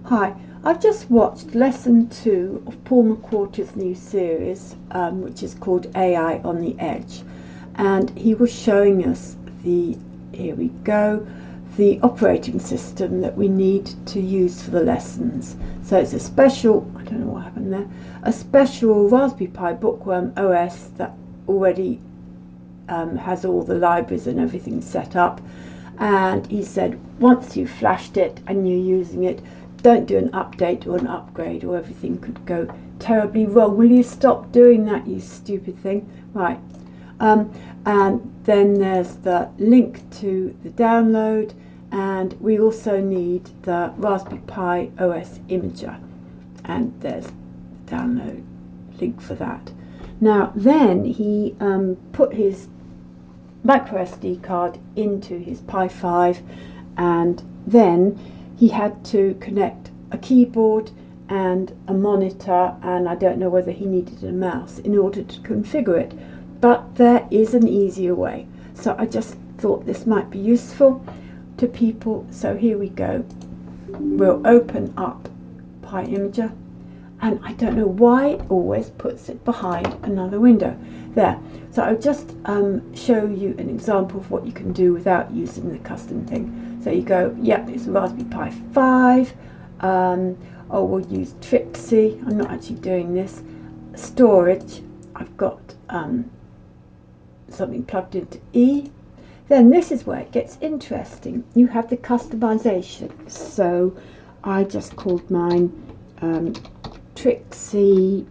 Hi, I've just watched lesson 2 of Paul McWhorter's new series, which is called AI on the Edge, and he was showing us the operating system that we need to use for the lessons. So it's a special, I don't know what happened there, a special Raspberry Pi Bookworm OS that already has all the libraries and everything set up. And he said once you've flashed it and you're using it, don't do an update or an upgrade or everything could go terribly wrong. Will you stop doing that, you stupid thing? Right. And then there's the link to the download, and we also need the Raspberry Pi OS imager, and there's the download link for that. Now then he put his micro SD card into his Pi 5, and then he had to connect a keyboard and a monitor, and I don't know whether he needed a mouse in order to configure it, but there is an easier way. So I just thought this might be useful to people. So here we go. We'll open up PyImager, and I don't know why it always puts it behind another window. There. So I'll just show you an example of what you can do without using the custom thing. So you go, yep, it's a Raspberry Pi 5, or we'll use Trixie. I'm not actually doing this. Storage, I've got something plugged into E. Then this is where it gets interesting. You have the customization. So I just called mine Trixie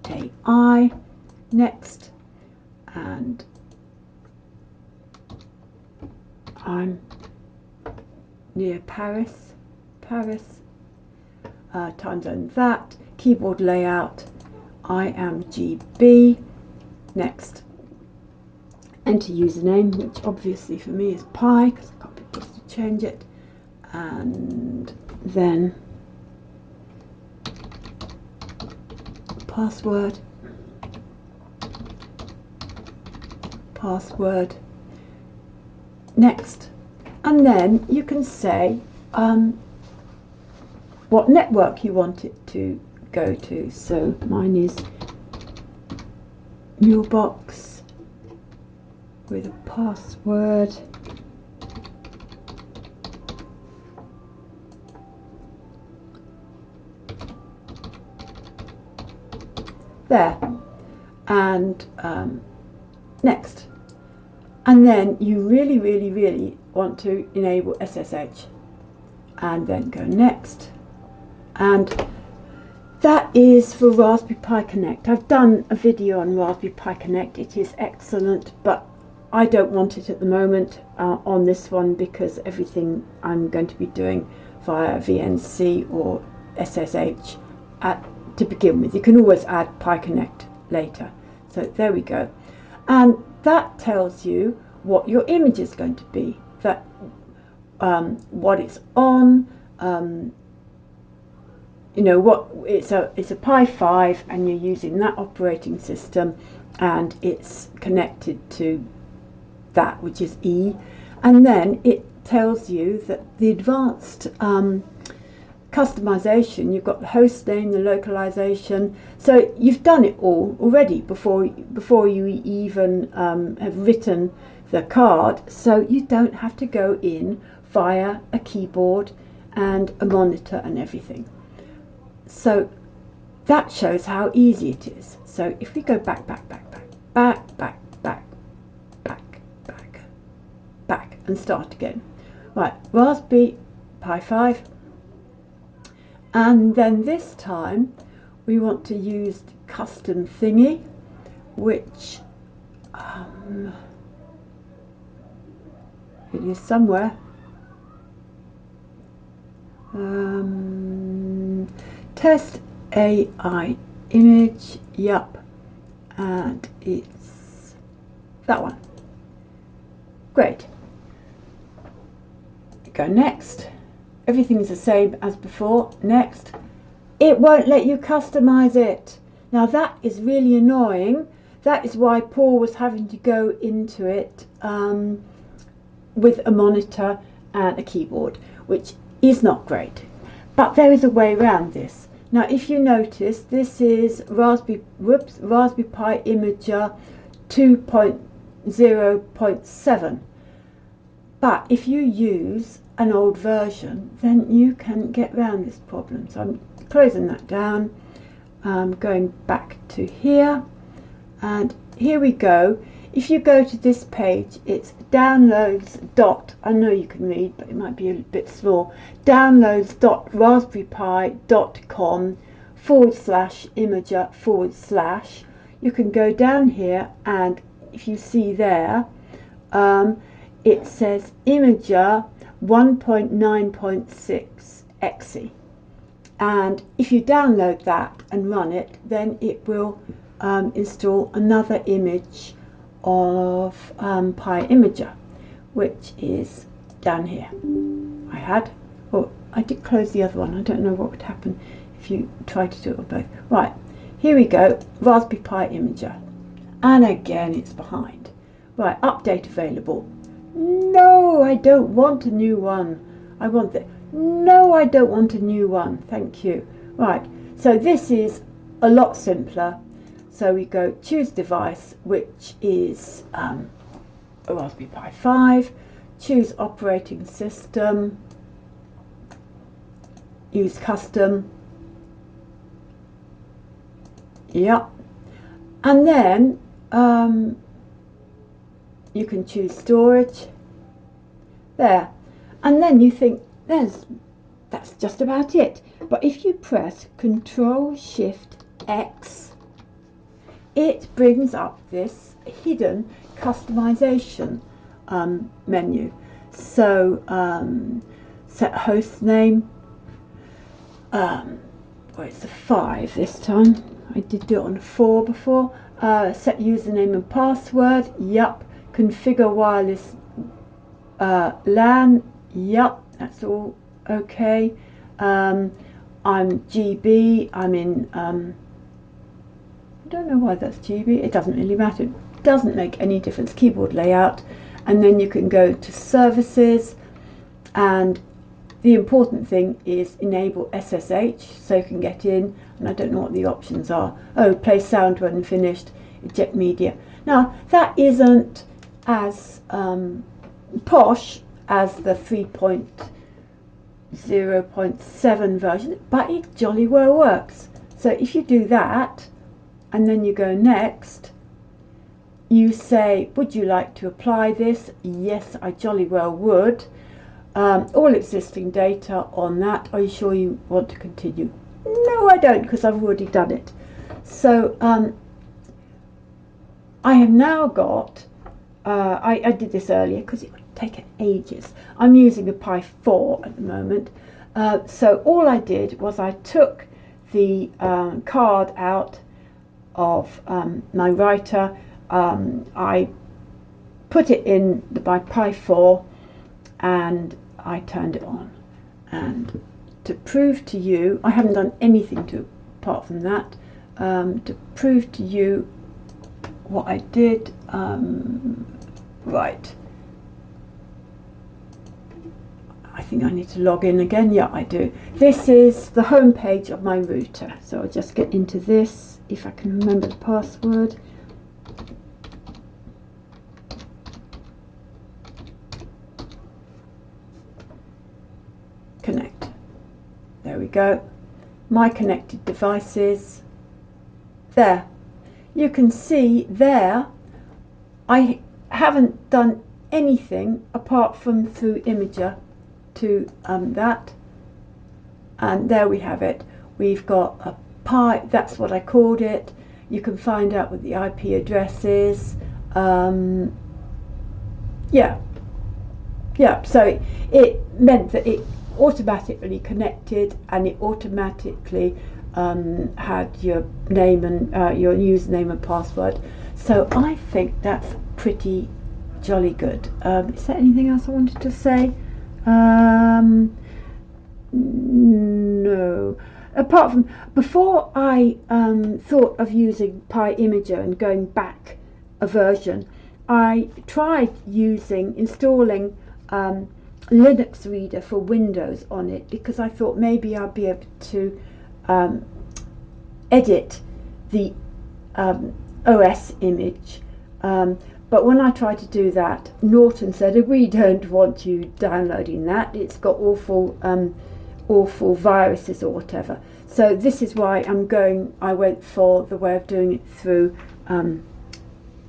AI. Next, and I'm near Paris, time zone that, keyboard layout, I am GB. Next, enter username, which obviously for me is Pi because I can't be bothered to change it, and then password, next, and then you can say what network you want it to go to. So mine is Mailbox with a password. There, and next. And then you really want to enable SSH, and then go next. And that is for Raspberry Pi Connect. I've done a video on Raspberry Pi Connect. It is excellent, but I don't want it at the moment on this one because everything I'm going to be doing via VNC or SSH to begin with. You can always add Pi Connect later. So there we go. And that tells you what your image is going to be, that what it's on, you know, what it's a Pi 5, and you're using that operating system, and it's connected to that, which is E, and then it tells you that the advanced customization, you've got the host name, the localization, so you've done it all already before you even have written the card, so you don't have to go in via a keyboard and a monitor and everything. So that shows how easy it is. So if we go back and start again. Right, Raspberry Pi 5. And then this time we want to use the custom thingy, which it is somewhere. Test AI image, yup, and it's that one. Great. Go next. Everything is the same as before. Next. It won't let you customize it. Now that is really annoying. That is why Paul was having to go into it with a monitor and a keyboard, which is not great. But there is a way around this. Now, if you notice, this is Raspberry Pi Imager 2.0.7. But if you use an old version, then you can get around this problem. So I'm closing that down, going back to here, and here we go. If you go to this page, it's downloads dot, I know you can read, but it might be a bit small, downloads.raspberrypi.com/imager/. You can go down here, and if you see there, it says Imager 1.9.6 exe. And if you download that and run it, then it will install another image of Pi Imager, which is down here. I did close the other one. I don't know what would happen if you try to do it with both. Right, here we go, Raspberry Pi Imager. And again, it's behind. Right, update available. No, I don't want a new one. I want that. No, I don't want a new one. Thank you. Right, so this is a lot simpler. So we go choose device, which is a Raspberry Pi 5. Choose operating system. Use custom. Yep. And then you can choose storage. There. And then you think, that's just about it. But if you press Control-Shift-X, it brings up this hidden customization menu. So set host name. It's a 5 this time. I did do it on a 4 before. Set username and password. Yup. Configure wireless LAN. Yup. That's all okay. I'm GB. I'm in. I don't know why that's GB. It doesn't really matter. It doesn't make any difference. Keyboard layout, and then you can go to services, and the important thing is enable SSH so you can get in. And I don't know what the options are. Oh, play sound when finished. Eject media. Now that isn't as posh as the 3.0.7 version, but it jolly well works. So if you do that, and then you go next, you say, would you like to apply this? Yes, I jolly well would. All existing data on that. Are you sure you want to continue? No, I don't, because I've already done it. So I have now got, I did this earlier because it would take ages. I'm using a Pi 4 at the moment. So all I did was I took the card out of my writer. I put it in my Pi 4 and I turned it on. And to prove to you, I haven't done anything to apart from that. To prove to you what I did, right. I think I need to log in again. Yeah, I do. This is the home page of my router. So I'll just get into this if I can remember the password. Connect. There we go. My connected devices. There. You can see there I haven't done anything apart from through Imager to that, and there we have it. We've got a Pi, that's what I called it. You can find out what the IP address is. Yeah, so it meant that it automatically connected, and it automatically had your name and your username and password. So I think that's pretty jolly good. Is there anything else I wanted to say? No. Apart from, before I thought of using Pi Imager and going back a version, I tried installing Linux reader for Windows on it, because I thought maybe I'll be able to edit the OS image. But when I tried to do that, Norton said, we don't want you downloading that. It's got awful viruses or whatever. So this is why I went for the way of doing it through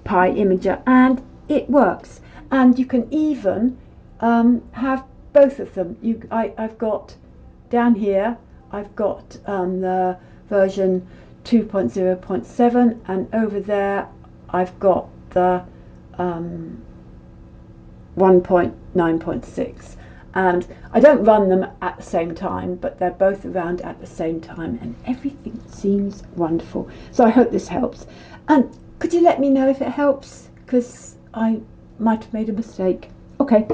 PyImager, and it works. And you can even have both of them. I've got down here, I've got the version 2.0.7, and over there I've got the 1.9.6, and I don't run them at the same time, but they're both around at the same time, and everything seems wonderful. So I hope this helps, and could you let me know if it helps, because I might have made a mistake. Okay.